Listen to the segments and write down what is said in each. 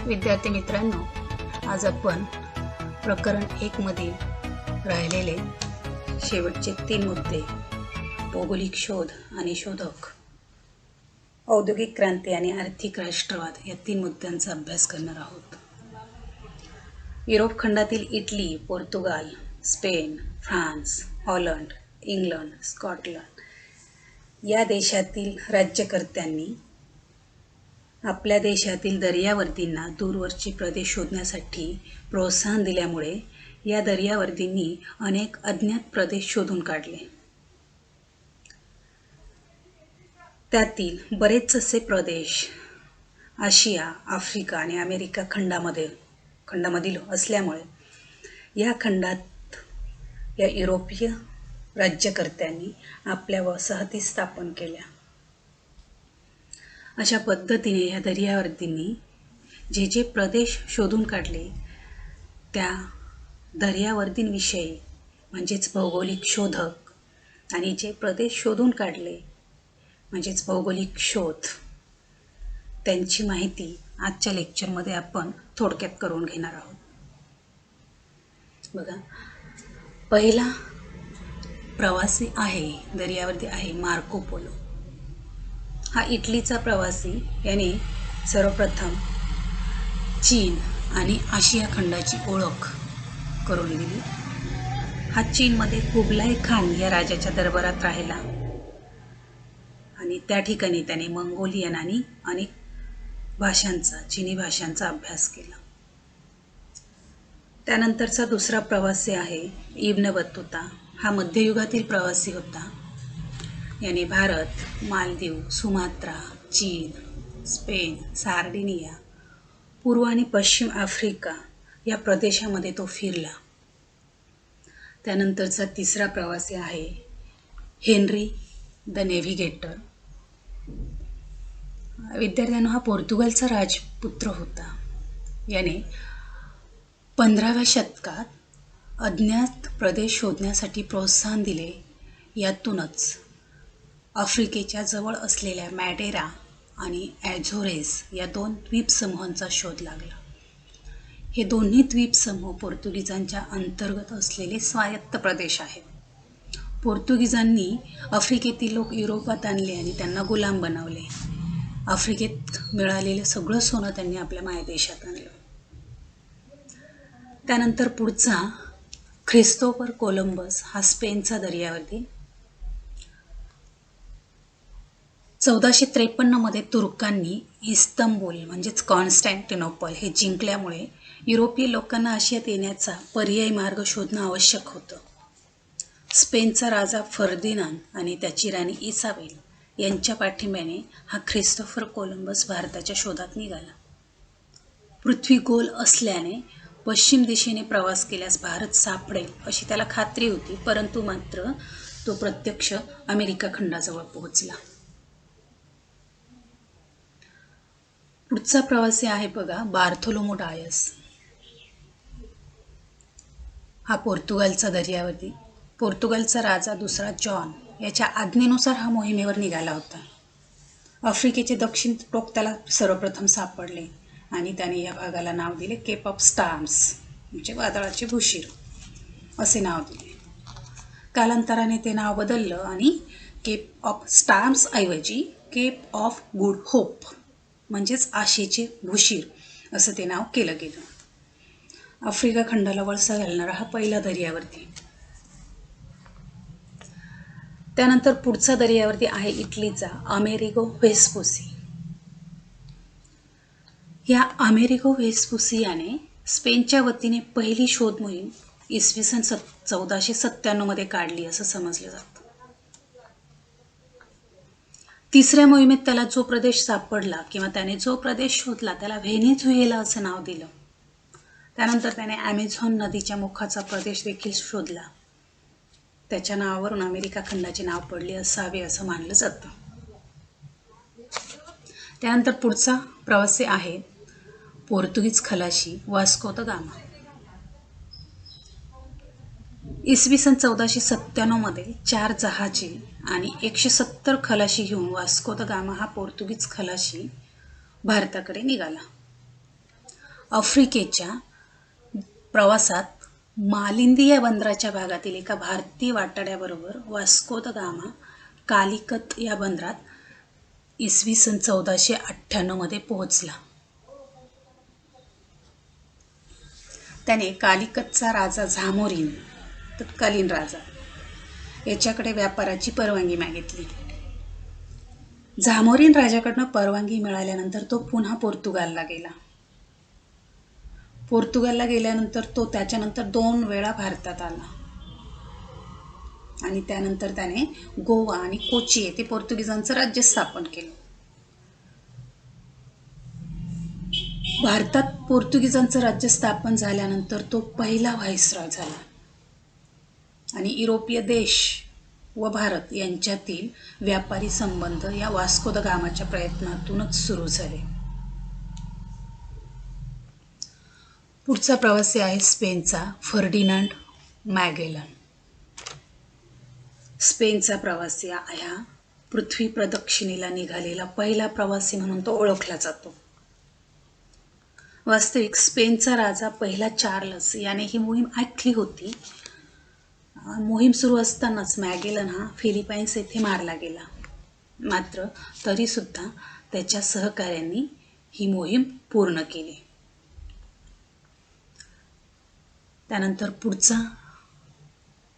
विद्यार्थी मित्रांनो, आज आपण प्रकरण 1 मधील राहिलेले शेवटचे 3 मुद्दे भौगोलिक शोध आणि शोधक, औद्योगिक क्रांती आणि आर्थिक राष्ट्रवाद या 3 मुद्द्यांचा अभ्यास करणार आहोत. युरोप खंडातील Italy, Portugal, Spain, France, Holland, England, Scotland या देशातील राज्यकर्त्यांनी आपल्या देशातील दर्यावर्दींना दूरवरचे प्रदेश शोधण्यासाठी प्रोत्साहन दिल्यामुळे या दर्यावर्दींनी अनेक अज्ञात प्रदेश शोधून काढले. त्यातील बरेच असे प्रदेश आशिया, आफ्रिका आणि अमेरिका खंडामधील असल्यामुळे या खंडात या युरोपीय राज्यकर्त्यांनी आपल्या वसाहती स्थापन केल्या. अशा पद्धतीने या दर्यावर्दींनी जे प्रदेश शोधून काढले त्या दर्यावर्दींविषयी म्हणजेच भौगोलिक शोधक आणि जे प्रदेश शोधून काढले म्हणजेच भौगोलिक शोध त्यांची माहिती आजच्या लेक्चरमध्ये आपण थोडक्यात करून घेणार आहोत. बघा, पहिला प्रवासी आहे दर्यावर्दी आहे मार्को पोलो. हा इटलीचा प्रवासी याने सर्वप्रथम चीन आणि आशिया खंडाची ओळख करून दिली. हा चीनमध्ये कुबलाई खान या राजाच्या दरबारात राहिला आणि त्या ठिकाणी त्याने मंगोलियन आणि अनेक चीनी भाषांचा अभ्यास केला. त्यानंतरचा दुसरा प्रवासी आहे इब्न बत्तुता. हा मध्ययुगातील प्रवासी होता. याने भारत, मालदीव, सुमात्रा, चीन, स्पेन, सार्डिनिया, पूर्व आणि पश्चिम आफ्रिका या प्रदेशामध्ये तो फिरला. त्यानंतरचा तिसरा प्रवासी आहे हेनरी द नेव्हिगेटर. विद्यार्थ्यांनो, हा पोर्तुगालचा राजपुत्र होता. याने 15व्या शतकात अज्ञात प्रदेश शोधण्यासाठी प्रोत्साहन दिले. यातूनच आफ्रिकेच्या जवळ असलेल्या मॅडेरा आणि ॲझोरेस या 2 द्वीपसमूहांचा शोध लागला. हे दोन्ही द्वीपसमूह पोर्तुगीजांच्या अंतर्गत असलेले स्वायत्त प्रदेश आहेत. पोर्तुगीजांनी आफ्रिकेतील लोक युरोपात आणले आणि त्यांना गुलाम बनवले. आफ्रिकेत मिळालेलं सगळं सोनं त्यांनी आपल्या मायदेशात आणलं. त्यानंतर पुढचा ख्रिस्तोफर कोलंबस हा स्पेनचा दर्यावर्दी. 1453 मध्ये तुर्कांनी इस्तंबूल म्हणजेच कॉन्स्टँटिनोपल हे जिंकल्यामुळे युरोपीय लोकांना आशियात येण्याचा पर्यायी मार्ग शोधणं आवश्यक होतं. स्पेनचा राजा फर्दिनांद आणि त्याची राणी इसाबेल यांच्या पाठिंब्याने हा ख्रिस्तोफर कोलंबस भारताच्या शोधात निघाला. पृथ्वी गोल असल्याने पश्चिम दिशेने प्रवास केल्यास भारत सापडेल अशी त्याला खात्री होती, परंतु मात्र तो प्रत्यक्ष अमेरिका खंडाजवळ पोहोचला. पुढचा प्रवासी आहे बघा बार्थोलोमो डायस. हा पोर्तुगालचा दर्यावर्दी. पोर्तुगालचा राजा दुसरा जॉन याच्या आज्ञेनुसार हा मोहिमेवर निघाला होता. आफ्रिकेचे दक्षिण टोक त्याला सर्वप्रथम सापडले आणि त्याने या भागाला नाव दिले केप ऑफ स्टार्म्स म्हणजे वादळाचे भूशिर असे नाव दिले. कालांतराने ते नाव बदललं आणि केप ऑफ स्टार्म्स ऐवजी केप ऑफ गुड होप म्हणजेच आशेचे भूशिर असं ते नाव केलं गेलं. आफ्रिका खंडाला वळसा घालणारा हा पहिला दर्यावर्दी. त्यानंतर पुढचा दर्यावर्दी आहे इटलीचा अमेरिगो वेस्पुसी. या अमेरिगो वेस्पुसी याने स्पेनच्या वतीने पहिली शोध मोहीम इसवी सन 1497 मध्ये काढली असं समजलं जातं. तिसऱ्या मोहिमेत त्याला जो प्रदेश सापडला किंवा त्याने जो प्रदेश शोधला त्याला व्हेनेझुएला असं नाव दिलं. त्यानंतर त्याने ॲमेझॉन नदीच्या मुखाचा प्रदेश देखील शोधला. त्याच्या नावावरून अमेरिका खंडाचे नाव पडले असावे असं मानलं जातं. त्यानंतर पुढचा प्रवासी आहे पोर्तुगीज खलाशी वास्को द गामा. इसवी सन 1497 मध्ये 4 जहाजे आणि 170 खलाशी घेऊन वास्को द गामा हा पोर्तुगीज खलाशी भारताकडे निघाला. आफ्रिकेच्या प्रवासात मालिंदी या बंदराच्या भागातील एका भारतीय वाटाड्याबरोबर वास्को द गामा कालिकत या बंदरात इसवी सन 1498 मध्ये पोहोचला. त्याने कालिकतचा राजा झामोरीन, तत्कालीन राजा, याच्याकडे व्यापाराची परवानगी मागितली. झामोरीन राजाकडनं परवानगी मिळाल्यानंतर तो पुन्हा पोर्तुगालला गेला. पोर्तुगालला गेल्यानंतर तो त्याच्यानंतर 2 वेळा भारतात आला आणि त्यानंतर त्याने गोवा आणि कोची येथे पोर्तुगीजांचं राज्य स्थापन केलं. भारतात पोर्तुगीजांचं राज्य स्थापन झाल्यानंतर तो पहिला व्हाईसरॉय झाला आणि युरोपीय देश व भारत यांच्यातील व्यापारी संबंध या वास्को द गामाच्या प्रयत्नातूनच सुरू झाले. पुढचा प्रवासी आहे स्पेनचा फर्डिनांड मॅगेलन. स्पेनचा प्रवासी हा पृथ्वी प्रदक्षिणेला निघालेला पहिला प्रवासी म्हणून तो ओळखला जातो. वास्तविक स्पेनचा राजा पहिला चार्लस याने ही मोहीम आखली होती. मोहीम सुरू असतानाच मॅगेलन हा फिलिपाईन्स येथे मारला गेला. मात्र तरीसुद्धा त्याच्या सहकाऱ्यांनी ही मोहीम पूर्ण केली. त्यानंतर पुढचा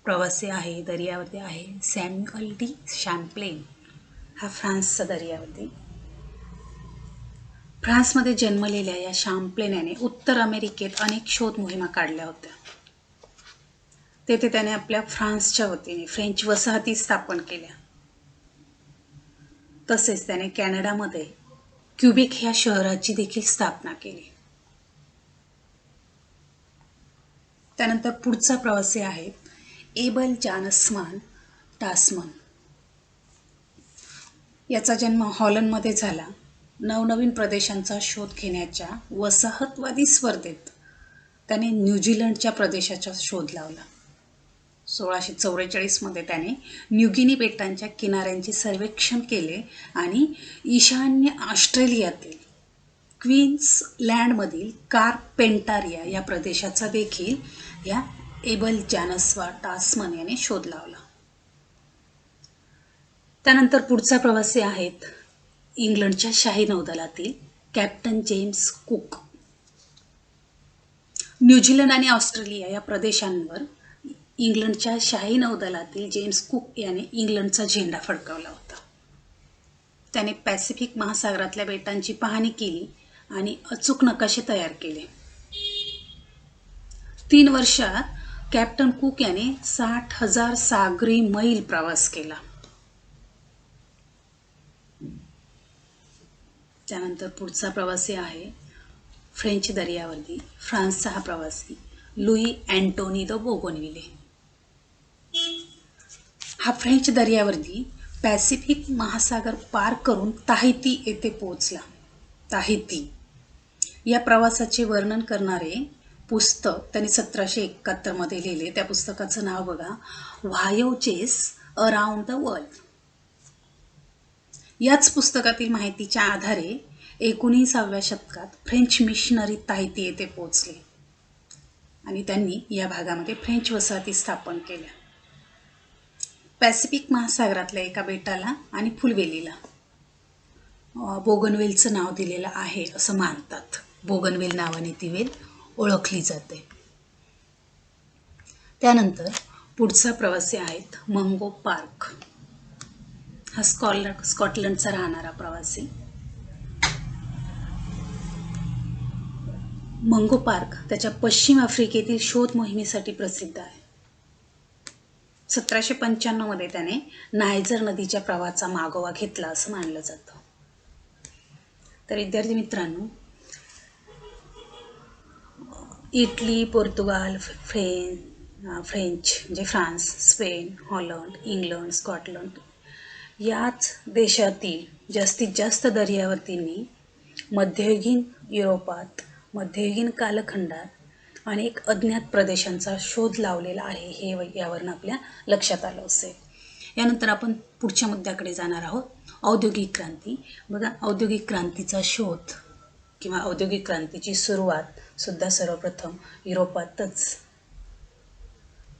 प्रवासी आहे दर्यावर्दी आहे सॅम्युअल डी शॅम्प्लेन. हा फ्रान्सचा दर्यावर्दी. फ्रान्समध्ये जन्मलेल्या या शॅम्प्लेन याने उत्तर अमेरिकेत अनेक शोध मोहिमा काढल्या होत्या. तेथे त्याने आपल्या फ्रान्सच्या वतीने फ्रेंच वसाहती स्थापन केल्या. तसेच त्याने कॅनडामध्ये क्युबेक ह्या शहराची देखील स्थापना केली. त्यानंतर पुढचा प्रवासी आहे एबल जान्समान टास्मन. याचा जन्म हॉलंडमध्ये झाला. नवनवीन प्रदेशांचा शोध घेण्याच्या वसाहतवादी स्पर्धेत त्याने न्यूझीलंडच्या प्रदेशाचा शोध लावला. 1644 मध्ये त्याने न्यूगिनी बेटांच्या किनाऱ्यांचे सर्वेक्षण केले आणि ईशान्य ऑस्ट्रेलियातील क्वीन्सलँडमधील कार्पेंटारिया या प्रदेशाचा देखील या एबल जान्समान टास्मन याने शोध लावला. त्यानंतर पुढचा प्रवासी आहेत इंग्लंडच्या शाही नौदलातील कॅप्टन जेम्स कुक. न्यूझीलंड आणि ऑस्ट्रेलिया या प्रदेशांवर इंग्लंडच्या शाही नौदलातील जेम्स कुक याने इंग्लंडचा झेंडा फडकवला होता. त्याने पॅसिफिक महासागरातल्या बेटांची पाहणी केली आणि अचूक नकाशे तयार केले. 3 वर्षात कॅप्टन कुक याने 60,000 सागरी मैल प्रवास केला. त्यानंतर पुढचा प्रवासी आहे फ्रेंच दर्यावर्दी. फ्रान्सचा हा प्रवासी लुई अँटोनी द बोगनविले. हा फ्रेंच दर्यावर्दी पॅसिफिक महासागर पार करून ताहिती येथे पोहोचला. ताहिती या प्रवासाचे वर्णन करणारे पुस्तक त्यांनी 1771 मध्ये लिहिले. त्या पुस्तकाचं नाव बघा, व्हायोजेस अराउंड द वर्ल्ड. याच पुस्तकातील माहितीच्या आधारे 19व्या शतकात फ्रेंच मिशनरी ताहिती येथे पोहोचले आणि त्यांनी या भागामध्ये फ्रेंच वसाहती स्थापन केल्या. पॅसिफिक महासागरातल्या एका बेटाला आणि फुलवेलीला बोगनवेलचं नाव दिलेलं आहे असं मानतात. बोगनवेल नावाने ती वेल ओळखली जाते. त्यानंतर पुढचा प्रवासी आहेत मंगो पार्क. हा स्कॉटलंडचा राहणारा प्रवासी. मंगो पार्क त्याच्या पश्चिम आफ्रिकेतील शोध मोहिमेसाठी प्रसिद्ध आहे. 1795 मध्ये त्याने नायजर नदीच्या प्रवाहाचा मागोवा घेतला असं मानलं जातं. तर विद्यार्थी मित्रांनो, इटली, पोर्तुगाल, फ्रेंच म्हणजे France, Spain, Holland, England, Scotland याच देशातील जास्तीत जास्त दर्यावर्तींनी मध्ययुगीन युरोपात, मध्ययुगीन कालखंडात अनेक अज्ञात प्रदेशांचा शोध लावलेला आहे हे यावरून आपल्या लक्षात आलं असेल. यानंतर आपण पुढच्या मुद्द्याकडे जाणार आहोत, औद्योगिक क्रांती. बघा, औद्योगिक क्रांतीचा शोध किंवा औद्योगिक क्रांतीची सुरुवात सुद्धा सर्वप्रथम युरोपातच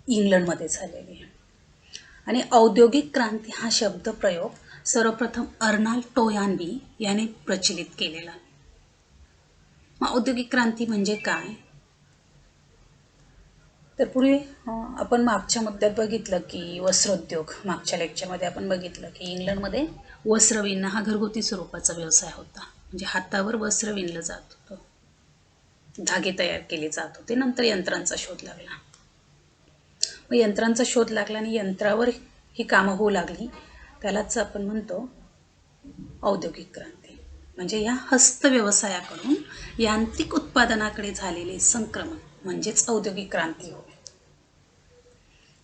इंग्लंडमध्ये झालेली आहे. आणि औद्योगिक क्रांती हा शब्दप्रयोग सर्वप्रथम अर्नाल्ड टोयानबी याने प्रचलित केलेला. मग औद्योगिक क्रांती म्हणजे काय? तर पूर्वी आपण मागच्या मुद्द्यात बघितलं की वस्त्रोद्योग, मागच्या लेक्चरमध्ये आपण बघितलं की इंग्लंडमध्ये वस्त्र विणणं हा घरगुती स्वरूपाचा व्यवसाय होता. म्हणजे हातावर वस्त्र विणलं जात होतं, धागे तयार केले जात होते. नंतर यंत्रांचा शोध लागला. मग यंत्रांचा शोध लागला आणि यंत्रावर ही कामं होऊ लागली. त्यालाच आपण म्हणतो औद्योगिक क्रांती. म्हणजे या हस्तव्यवसायाकडून यांत्रिक उत्पादनाकडे झालेले संक्रमण म्हणजेच औद्योगिक क्रांती होय.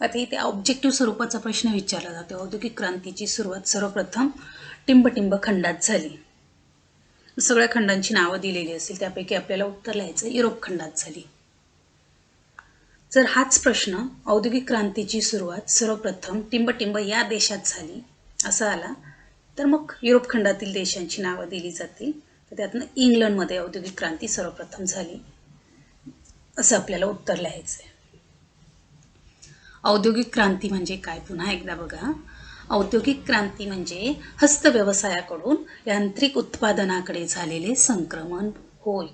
आता इथे ऑब्जेक्टिव्ह स्वरूपाचा प्रश्न विचारला जातो. औद्योगिक क्रांतीची सुरुवात सर्वप्रथम टिंबटिंब खंडात झाली. सगळ्या खंडांची नावं दिलेली असतील, त्यापैकी आपल्याला उत्तर लिहायचं युरोप खंडात झाली. जर हाच प्रश्न औद्योगिक क्रांतीची सुरुवात सर्वप्रथम टिंबटिंब या देशात झाली असा आला तर मग युरोप खंडातील देशांची नावं दिली जातील. तर त्यातनं इंग्लंडमध्ये औद्योगिक क्रांती सर्वप्रथम झाली असं आपल्याला उत्तर लिहायचं आहे. औद्योगिक क्रांती म्हणजे काय? पुन्हा एकदा बघा. औद्योगिक क्रांती म्हणजे हस्तव्यवसायाकडून यांत्रिक उत्पादनाकडे झालेले संक्रमण होय.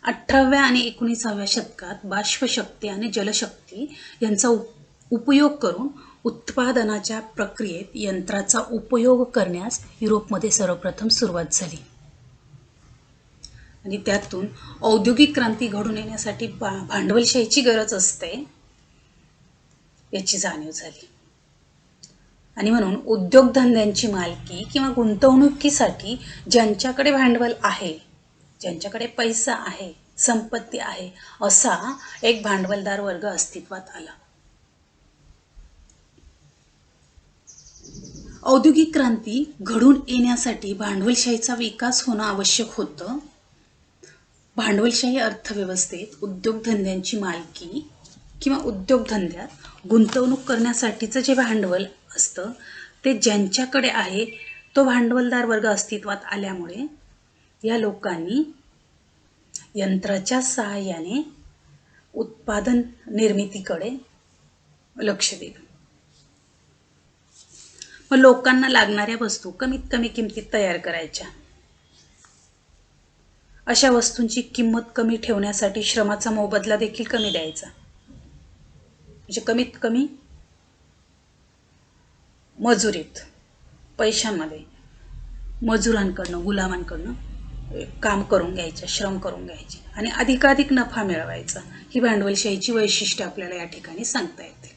18व्या आणि 19व्या शतकात बाष्पशक्ती आणि जलशक्ती यांचा उपयोग करून उत्पादनाच्या प्रक्रियेत यंत्राचा उपयोग करण्यास युरोपमध्ये सर्वप्रथम सुरुवात झाली. आणि त्यातून औद्योगिक क्रांती घडून येण्यासाठी भांडवलशाहीची गरज असते याची जाणीव झाली. आणि म्हणून उद्योगधंद्यांची मालकी किंवा गुंतवणुकीसाठी ज्यांच्याकडे भांडवल आहे, ज्यांच्याकडे पैसा आहे, संपत्ती आहे, असा एक भांडवलदार वर्ग अस्तित्वात आला. औद्योगिक क्रांती घडून येण्यासाठी भांडवलशाहीचा विकास होणं आवश्यक होतं. भांडवलशाही अर्थव्यवस्थेत उद्योगधंद्यांची मालकी किंवा उद्योगधंद्यात गुंतवणूक करण्यासाठीचं जे भांडवल असतं ते ज्यांच्याकडे आहे तो भांडवलदार वर्ग अस्तित्वात आल्यामुळे या लोकांनी यंत्राच्या सहाय्याने उत्पादन निर्मितीकडे लक्ष दिलं. मग लोकांना लागणाऱ्या वस्तू कमीत कमी किमतीत तयार करायच्या. अशा वस्तूंची किंमत कमी ठेवण्यासाठी श्रमाचा मोबदला देखील कमी द्यायचा. म्हणजे कमीत कमी मजुरीत, पैशांमध्ये मजुरांकडनं, गुलामांकडनं काम करून घ्यायचं, श्रम करून घ्यायचे आणि अधिकाधिक नफा मिळवायचा. ही भांडवलशाहीची वैशिष्ट्ये आपल्याला या ठिकाणी सांगता येते.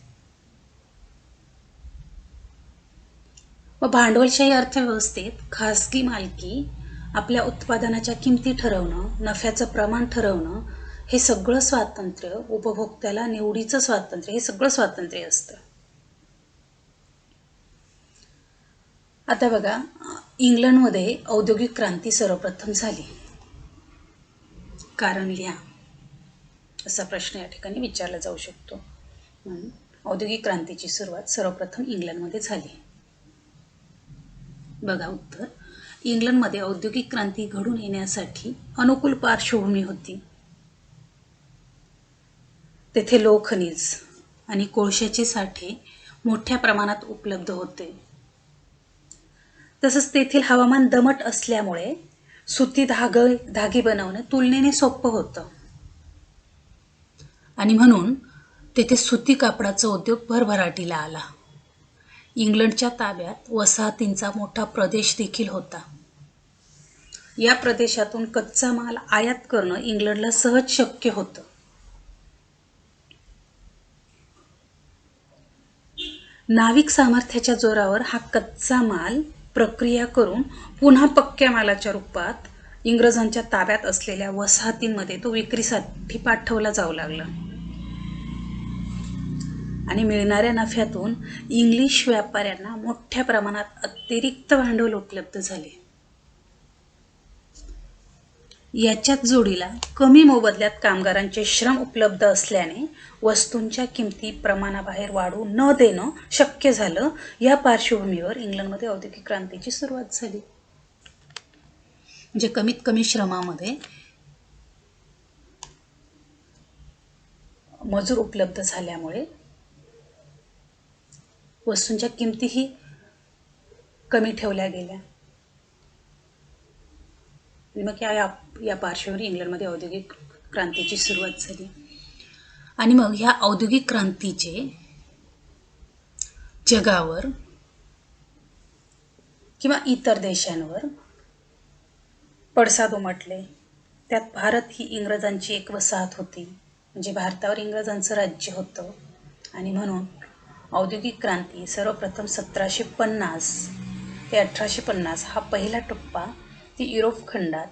व भांडवलशाही अर्थव्यवस्थेत खासगी मालकी, आपल्या उत्पादनाच्या किमती ठरवणं, नफ्याचं प्रमाण ठरवणं, हे सगळं स्वातंत्र्य, उपभोक्त्याला निवडीचं स्वातंत्र्य, हे सगळं स्वातंत्र्य असतं. आता बघा, इंग्लंडमध्ये औद्योगिक क्रांती सर्वप्रथम झाली. कारण लिहा असा प्रश्न या ठिकाणी विचारला जाऊ शकतो. म्हणून औद्योगिक क्रांतीची सुरुवात सर्वप्रथम इंग्लंडमध्ये झाली. बघा उत्तर. इंग्लंडमध्ये औद्योगिक क्रांती घडून येण्यासाठी अनुकूल पार्श्वभूमी होती. तेथे लोहखनिज आणि कोळशाचे साठे मोठ्या प्रमाणात उपलब्ध होते. तसंच तेथील हवामान दमट असल्यामुळे सुती धागे बनवणे तुलनेने सोपं होतं. आणि म्हणून तेथे सुती कापडाचा उद्योग भरभराटीला आला. इंग्लंडच्या ताब्यात वसाहतींचा मोठा प्रदेश देखील होता. या प्रदेशातून कच्चा माल आयात करणं इंग्लंडला सहज शक्य होतं. नाविक सामर्थ्याच्या जोरावर हा कच्चा माल प्रक्रिया करून पुन्हा पक्क्या मालाच्या रूपात इंग्रजांच्या ताब्यात असलेल्या वसाहतींमध्ये तो विक्रीसाठी पाठवला जाऊ लागला. आणि मिळणाऱ्या नफ्यातून इंग्लिश व्यापाऱ्यांना मोठ्या प्रमाणात अतिरिक्त भांडवल उपलब्ध झाले. याच्याच जोडीला कमी मोबदल्यात कामगारांचे श्रम उपलब्ध असल्याने वस्तूंच्या किमती प्रमाणाबाहेर वाढू न देणं शक्य झालं. या पार्श्वभूमीवर इंग्लंडमध्ये औद्योगिक क्रांतीची सुरुवात झाली. म्हणजे कमीत कमी श्रमामध्ये मजूर उपलब्ध झाल्यामुळे वस्तूंच्या किमतीही कमी ठेवल्या गेल्या. मग या पार्श्वभूमीवर इंग्लंडमध्ये औद्योगिक क्रांतीची सुरुवात झाली. आणि मग ह्या औद्योगिक क्रांतीचे जगावर किंवा इतर देशांवर पडसाद उमटले. त्यात भारत ही इंग्रजांची एक वसाहत होती, म्हणजे भारतावर इंग्रजांचं राज्य होतं. आणि म्हणून औद्योगिक क्रांती सर्वप्रथम 1750 ते 1850 हा पहिला टप्पा ती युरोप खंडात,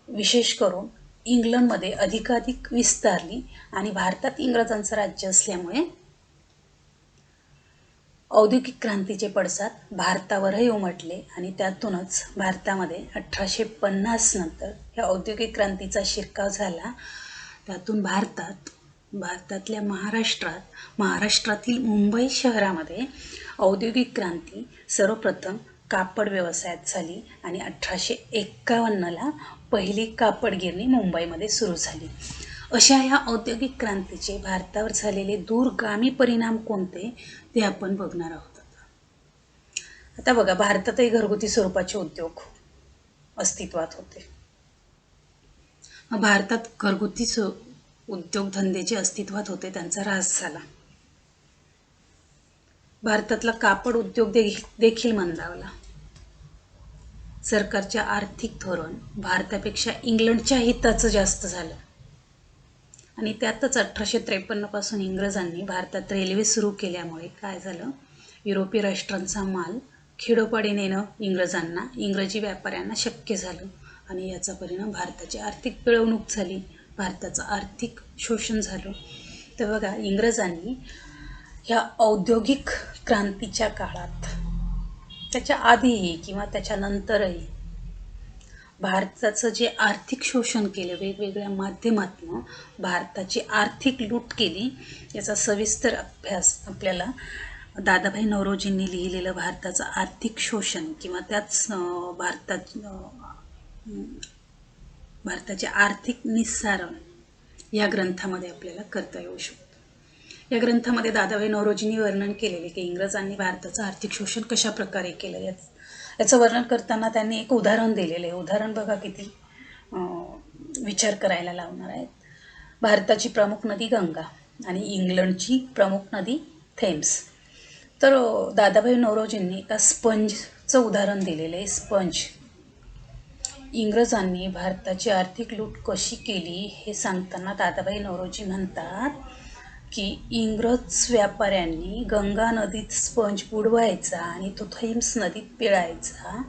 विशेष करून इंग्लंडमध्ये अधिकाधिक विस्तारली. आणि भारतात इंग्रजांचं राज्य असल्यामुळे औद्योगिक क्रांतीचे पडसाद भारतावरही उमटले. आणि त्यातूनच भारतामध्ये 1850 नंतर ह्या औद्योगिक क्रांतीचा शिरकाव झाला. त्यातून भारतातल्या महाराष्ट्रातील मुंबई शहरामध्ये औद्योगिक क्रांती सर्वप्रथम कापड व्यवसायात झाली. आणि 1851ला पहिली कापड गिरणी मुंबईमध्ये सुरू झाली. अशा ह्या औद्योगिक क्रांतीचे भारतावर झालेले दूरगामी परिणाम कोणते ते आपण बघणार आहोत. आता बघा, भारतातही घरगुती स्वरूपाचे उद्योग अस्तित्वात होते. भारतात घरगुती उद्योगधंदे जे अस्तित्वात होते त्यांचा ऱ्हास झाला. भारतातला कापड उद्योग देखील मंदावला. सरकारच्या आर्थिक धोरण भारतापेक्षा इंग्लंडच्या हिताचं जास्त झालं. आणि त्यातच 1853 पासून इंग्रजांनी भारतात रेल्वे सुरू केल्यामुळे काय झालं, युरोपीय राष्ट्रांचा माल खेडोपाडी नेणं इंग्रजी व्यापाऱ्यांना शक्य झालं. आणि याचा परिणाम भारताची आर्थिक पिळवणूक झाली, भारताचं आर्थिक शोषण झालं. तर बघा, इंग्रजांनी ह्या औद्योगिक क्रांतीच्या काळात, त्याच्या आधीही किंवा त्याच्यानंतरही भारताचं जे आर्थिक शोषण केलं, वेगवेगळ्या माध्यमातून भारताची आर्थिक लूट केली. याचा सविस्तर अभ्यास आपल्याला दादाभाई नौरोजींनी लिहिलेलं भारताचं आर्थिक शोषण किंवा त्याच भारताचे आर्थिक निस्सारण या ग्रंथामध्ये आपल्याला करता येऊ शकतो. या ग्रंथामध्ये दादाभाई नौरोजींनी वर्णन केलेले की इंग्रजांनी भारताचं आर्थिक शोषण कशा प्रकारे केलं, याचं वर्णन करताना त्यांनी एक उदाहरण दिलेलं आहे. उदाहरण बघा किती विचार करायला लावणार आहेत. भारताची प्रमुख नदी गंगा आणि इंग्लंडची प्रमुख नदी थेम्स. तर दादाभाई नौरोजींनी एका स्पंजचं उदाहरण दिलेलं आहे. स्पंज. इंग्रजांनी भारताची आर्थिक लूट कशी केली हे सांगताना दादाभाई नौरोजी म्हणतात की इंग्रज व्यापाऱ्यांनी गंगा नदीत स्पंज बुडवायचा आणि तो थेम्स नदीत पिळायचा,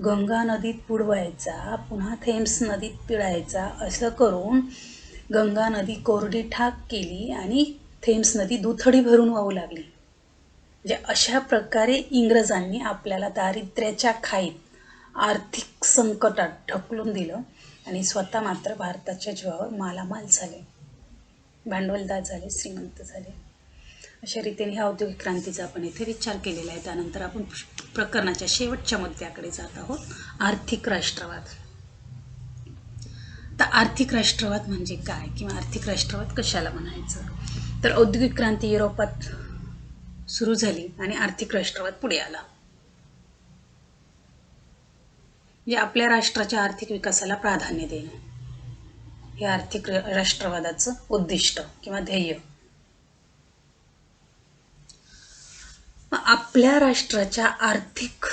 गंगा नदीत बुडवायचा, पुन्हा थेम्स नदीत पिळायचा. असं करून गंगा नदी कोरडी ठाक केली आणि थेम्स नदी दुथडी भरून वाहू लागली. म्हणजे अशा प्रकारे इंग्रजांनी आपल्याला दारिद्र्याच्या खाईत, आर्थिक संकटात ढकलून दिलं आणि स्वतः मात्र भारताच्या जीवावर मालामाल झाले, भांडवलदार झाले, श्रीमंत झाले. अशा रीतीने ह्या औद्योगिक क्रांतीचा आपण इथे विचार केलेला आहे. त्यानंतर आपण प्रकरणाच्या शेवटच्या मुद्द्याकडे जात आहोत, आर्थिक राष्ट्रवाद. तर आर्थिक राष्ट्रवाद म्हणजे काय किंवा आर्थिक राष्ट्रवाद कशाला म्हणायचं? तर औद्योगिक क्रांती युरोपात सुरू झाली आणि आर्थिक राष्ट्रवाद पुढे आला. म्हणजे आपल्या राष्ट्राच्या आर्थिक विकासाला प्राधान्य देणे हे आर्थिक राष्ट्रवादाचं उद्दिष्ट किंवा ध्येय. आपल्या राष्ट्राच्या आर्थिक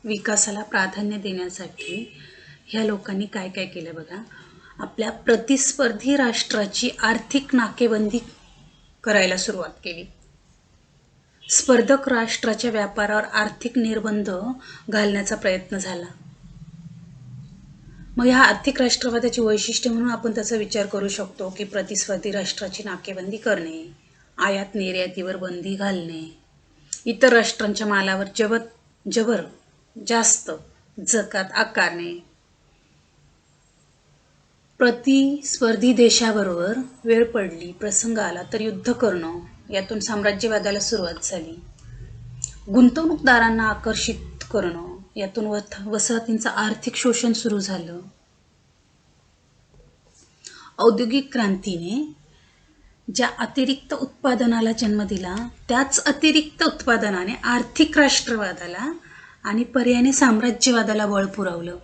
विकासाला प्राधान्य देण्यासाठी ह्या लोकांनी काय काय केलं बघा. आपल्या प्रतिस्पर्धी राष्ट्राची आर्थिक नाकेबंदी करायला सुरुवात केली. स्पर्धक राष्ट्राच्या व्यापारावर आर्थिक निर्बंध घालण्याचा प्रयत्न झाला. मग ह्या आर्थिक राष्ट्रवादाची वैशिष्ट्य म्हणून आपण त्याचा विचार करू शकतो की प्रतिस्पर्धी राष्ट्राची नाकेबंदी करणे, आयात निर्यातीवर बंदी घालणे, इतर राष्ट्रांच्या मालावर जबर जास्त जकात आकारणे, प्रतिस्पर्धी देशाबरोबर वेळ पडली, प्रसंग आला तर युद्ध करणं, यातून साम्राज्यवादाला सुरुवात झाली. गुंतवणूकदारांना आकर्षित करणं, यातून वसाहतींचं आर्थिक शोषण सुरू झालं. औद्योगिक क्रांतीने ज्या अतिरिक्त उत्पादनाला जन्म दिला, त्याच अतिरिक्त उत्पादनाने आर्थिक राष्ट्रवादाला आणि पर्यायाने साम्राज्यवादाला बळ पुरवलं.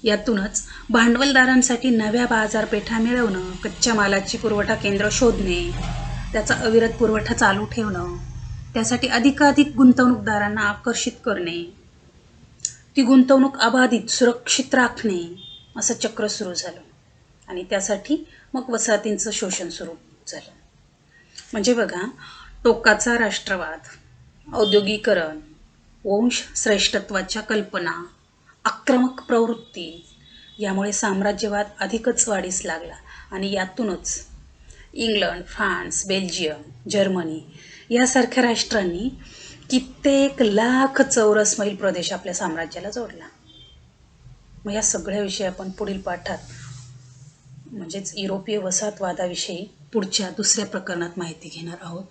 यातूनच भांडवलदारांसाठी नव्या बाजारपेठा मिळवणं, कच्च्या मालाची पुरवठा केंद्र शोधणे, त्याचा अविरत पुरवठा चालू ठेवणं, त्यासाठी अधिकाधिक गुंतवणूकदारांना आकर्षित करणे, ती गुंतवणूक अबाधित सुरक्षित राखणे, असं चक्र सुरू झालं. आणि त्यासाठी मग वसाहतींचं शोषण सुरू झालं. म्हणजे बघा, टोकाचा राष्ट्रवाद, औद्योगिकरण, वंश श्रेष्ठत्वाच्या कल्पना, आक्रमक प्रवृत्ती यामुळे साम्राज्यवाद अधिकच वाढीस लागला. आणि यातूनच इंग्लंड, फ्रान्स, बेल्जियम, जर्मनी यासारख्या राष्ट्रांनी कित्येक लाख चौरस मैल प्रदेश आपल्या साम्राज्याला जोडला. मग या सगळ्या विषयी आपण पुढील पाठात म्हणजेच युरोपीय वसाहतवादाविषयी पुढच्या दुसऱ्या प्रकरणात माहिती घेणार आहोत.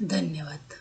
धन्यवाद.